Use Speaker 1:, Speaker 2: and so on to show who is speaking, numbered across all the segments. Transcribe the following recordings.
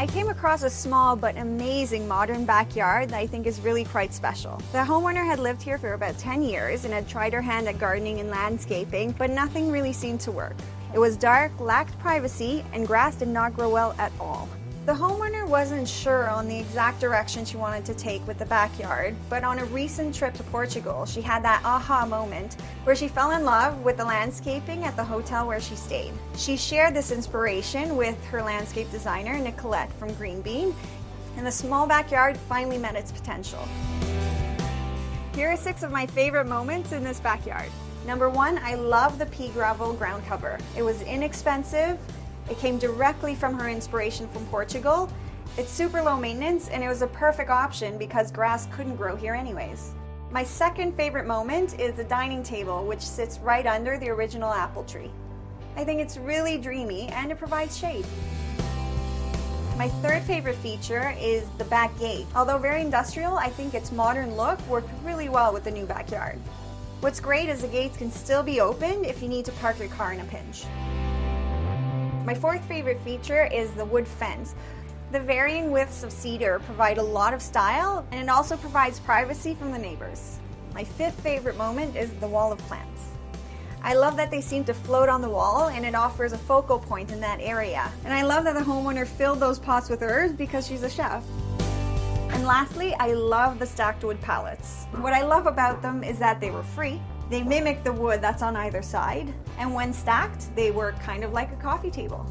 Speaker 1: I came across a small but amazing modern backyard that I think is really quite special. The homeowner had lived here for about 10 years and had tried her hand at gardening and landscaping, but nothing really seemed to work. It was dark, lacked privacy, and grass did not grow well at all. The homeowner wasn't sure on the exact direction she wanted to take with the backyard, but on a recent trip to Portugal, she had that aha moment where she fell in love with the landscaping at the hotel where she stayed. She shared this inspiration with her landscape designer, Nicolette from Green Bean, and the small backyard finally met its potential. Here are 6 of my favorite moments in this backyard. Number 1, I love the pea gravel ground cover. It was inexpensive. It came directly from her inspiration from Portugal. It's super low maintenance and it was a perfect option because grass couldn't grow here anyways. My second favorite moment is the dining table, which sits right under the original apple tree. I think it's really dreamy and it provides shade. My third favorite feature is the back gate. Although very industrial, I think its modern look worked really well with the new backyard. What's great is the gates can still be opened if you need to park your car in a pinch. My fourth favorite feature is the wood fence. The varying widths of cedar provide a lot of style, and it also provides privacy from the neighbors. My fifth favorite moment is the wall of plants. I love that they seem to float on the wall and it offers a focal point in that area. And I love that the homeowner filled those pots with herbs because she's a chef. And lastly, I love the stacked wood pallets. What I love about them is that they were free. They mimic the wood that's on either side, and when stacked, they work kind of like a coffee table.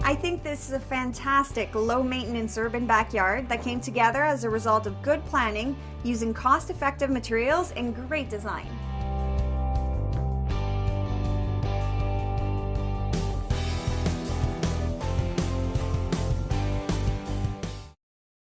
Speaker 1: I think this is a fantastic low-maintenance urban backyard that came together as a result of good planning, using cost-effective materials and great design.